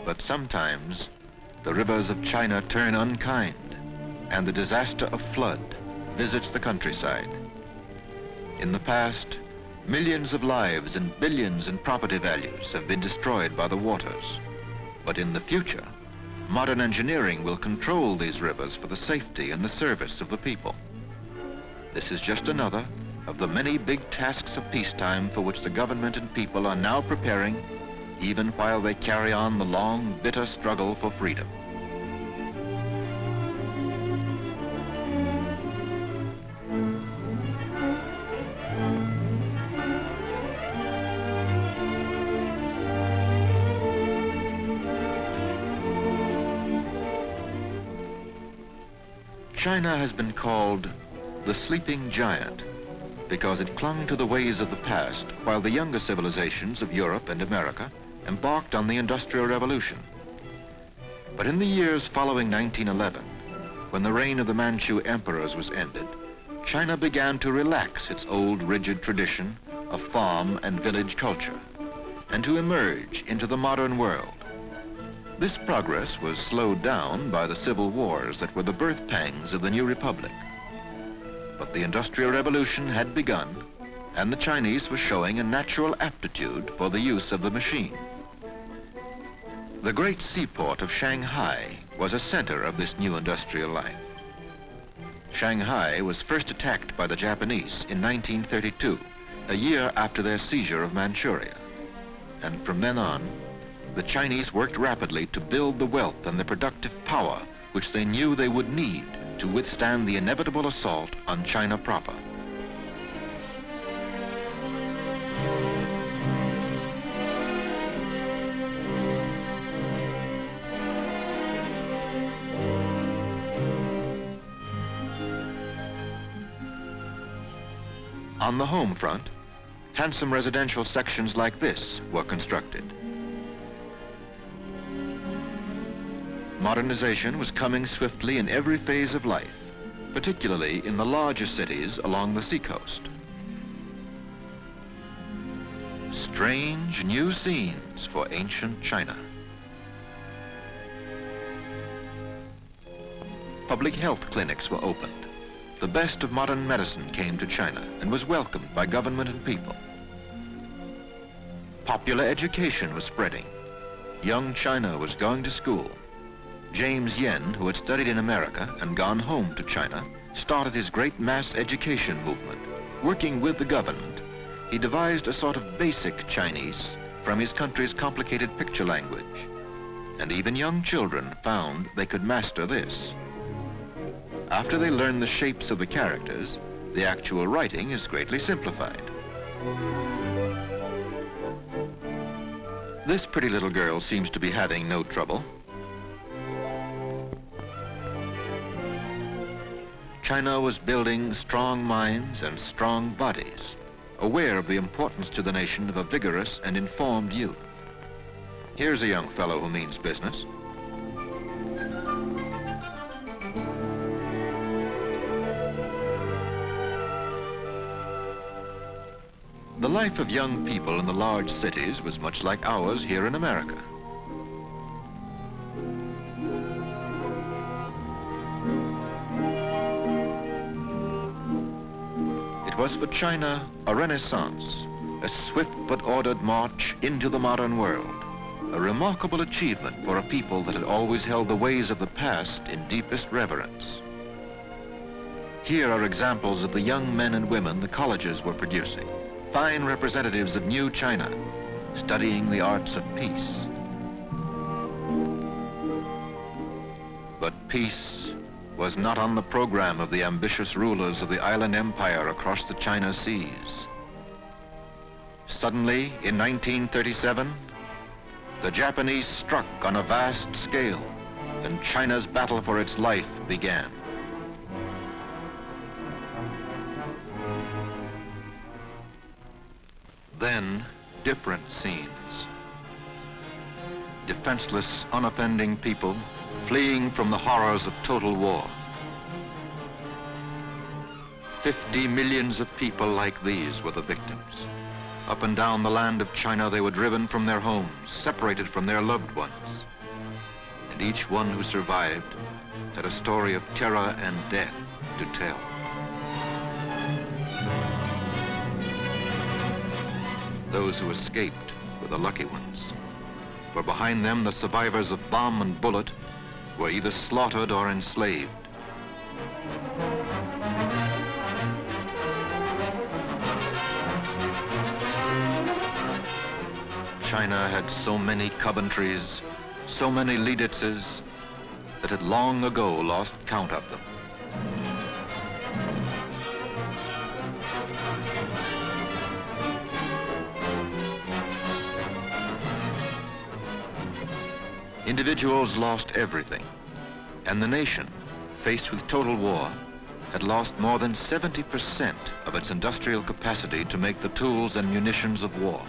But sometimes the rivers of China turn unkind, and the disaster of flood visits the countryside. In the past, millions of lives and billions in property values have been destroyed by the waters. But in the future, modern engineering will control these rivers for the safety and the service of the people. This is just another of the many big tasks of peacetime for which the government and people are now preparing, even while they carry on the long, bitter struggle for freedom. China has been called the sleeping giant because it clung to the ways of the past while the younger civilizations of Europe and America embarked on the Industrial Revolution. But in the years following 1911, when the reign of the Manchu emperors was ended, China began to relax its old rigid tradition of farm and village culture and to emerge into the modern world. This progress was slowed down by the civil wars that were the birth pangs of the new republic. But the Industrial Revolution had begun, and the Chinese were showing a natural aptitude for the use of the machine. The great seaport of Shanghai was a center of this new industrial life. Shanghai was first attacked by the Japanese in 1932, a year after their seizure of Manchuria. And from then on, the Chinese worked rapidly to build the wealth and the productive power which they knew they would need to withstand the inevitable assault on China proper. On the home front, handsome residential sections like this were constructed. Modernization was coming swiftly in every phase of life, particularly in the larger cities along the seacoast. Strange new scenes for ancient China. Public health clinics were opened. The best of modern medicine came to China and was welcomed by government and people. Popular education was spreading. Young China was going to school. James Yen, who had studied in America and gone home to China, started his great mass education movement. Working with the government, he devised a sort of basic Chinese from his country's complicated picture language. And even young children found they could master this. After they learn the shapes of the characters, the actual writing is greatly simplified. This pretty little girl seems to be having no trouble. China was building strong minds and strong bodies, aware of the importance to the nation of a vigorous and informed youth. Here's a young fellow who means business. The life of young people in the large cities was much like ours here in America. It was for China a renaissance, a swift but ordered march into the modern world, a remarkable achievement for a people that had always held the ways of the past in deepest reverence. Here are examples of the young men and women the colleges were producing, fine representatives of new China, studying the arts of peace. But peace was not on the program of the ambitious rulers of the island empire across the China seas. Suddenly, in 1937, the Japanese struck on a vast scale, and China's battle for its life began. Then, different scenes. Defenseless, unoffending people fleeing from the horrors of total war. 50 millions of people like these were the victims. Up and down the land of China, they were driven from their homes, separated from their loved ones, and each one who survived had a story of terror and death to tell. Those who escaped were the lucky ones, for behind them the survivors of bomb and bullet were either slaughtered or enslaved. China had so many Coventrys, so many Liebitzes, that it long ago lost count of them. Individuals lost everything, and the nation, faced with total war, had lost more than 70% of its industrial capacity to make the tools and munitions of war.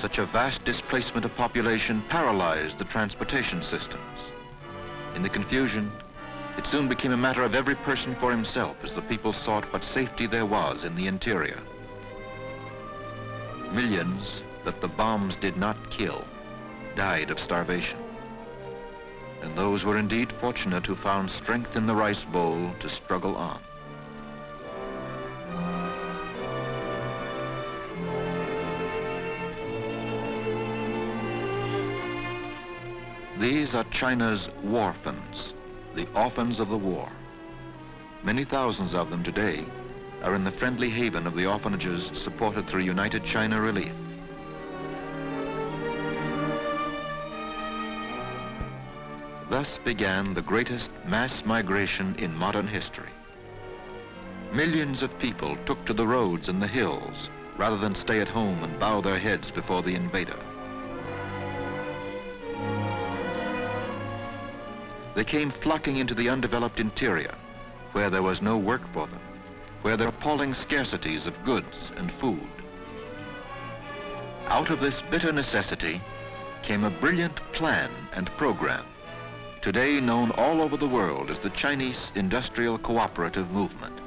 Such a vast displacement of population paralyzed the transportation systems. In the confusion, it soon became a matter of every person for himself as the people sought what safety there was in the interior. Millions that the bombs did not kill died of starvation. And those were indeed fortunate who found strength in the rice bowl to struggle on. These are China's orphans, the orphans of the war. Many thousands of them today are in the friendly haven of the orphanages supported through United China Relief. Thus began the greatest mass migration in modern history. Millions of people took to the roads and the hills rather than stay at home and bow their heads before the invader. They came flocking into the undeveloped interior, where there was no work for them, where there were appalling scarcities of goods and food. Out of this bitter necessity came a brilliant plan and program, today known all over the world as the Chinese Industrial Cooperative Movement.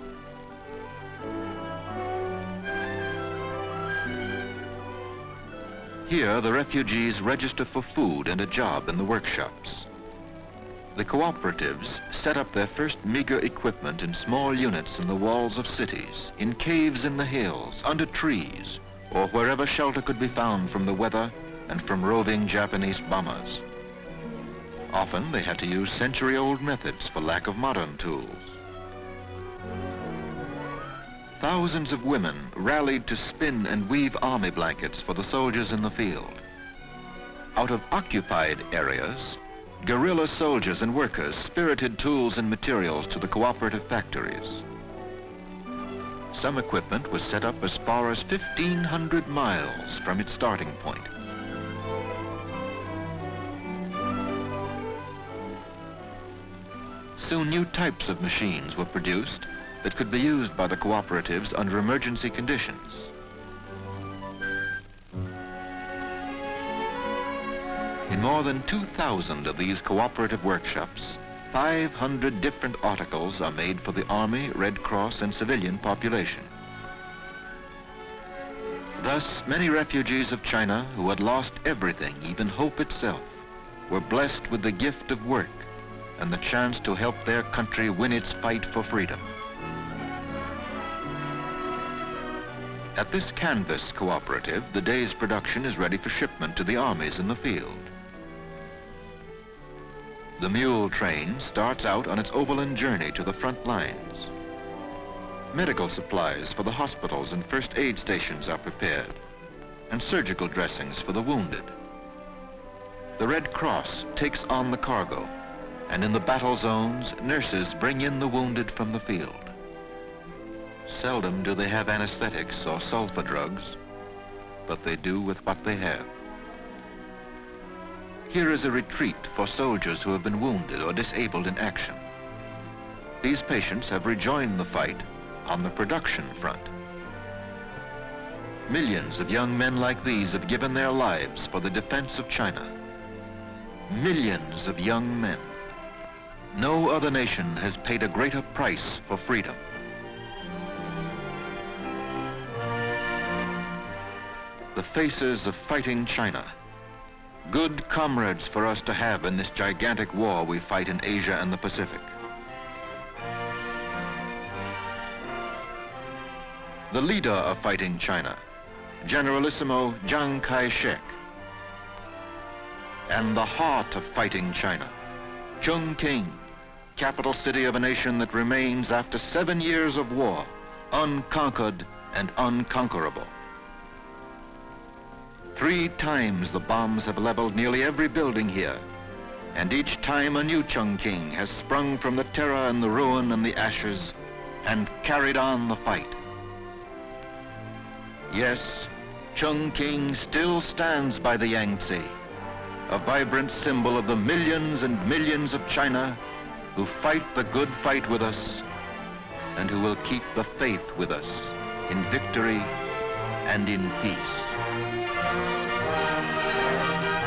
Here, the refugees register for food and a job in the workshops. The cooperatives set up their first meager equipment in small units in the walls of cities, in caves in the hills, under trees, or wherever shelter could be found from the weather and from roving Japanese bombers. Often they had to use century-old methods for lack of modern tools. Thousands of women rallied to spin and weave army blankets for the soldiers in the field. Out of occupied areas, guerrilla soldiers and workers spirited tools and materials to the cooperative factories. Some equipment was set up as far as 1,500 miles from its starting point. Soon new types of machines were produced that could be used by the cooperatives under emergency conditions. In more than 2,000 of these cooperative workshops, 500 different articles are made for the Army, Red Cross, and civilian population. Thus, many refugees of China who had lost everything, even hope itself, were blessed with the gift of work and the chance to help their country win its fight for freedom. At this canvas cooperative, the day's production is ready for shipment to the armies in the field. The mule train starts out on its overland journey to the front lines. Medical supplies for the hospitals and first aid stations are prepared, and surgical dressings for the wounded. The Red Cross takes on the cargo, and in the battle zones, nurses bring in the wounded from the field. Seldom do they have anesthetics or sulfa drugs, but they do with what they have. Here is a retreat for soldiers who have been wounded or disabled in action. These patients have rejoined the fight on the production front. Millions of young men like these have given their lives for the defense of China. Millions of young men. No other nation has paid a greater price for freedom. The faces of fighting China, good comrades for us to have in this gigantic war we fight in Asia and the Pacific. The leader of fighting China, Generalissimo Chiang Kai-shek. And the heart of fighting China, Chongqing, capital city of a nation that remains, after 7 years of war, unconquered and unconquerable. 3 times the bombs have leveled nearly every building here, and each time a new Chongqing has sprung from the terror and the ruin and the ashes and carried on the fight. Yes, Chongqing still stands by the Yangtze, a vibrant symbol of the millions and millions of China who fight the good fight with us and who will keep the faith with us in victory and in peace.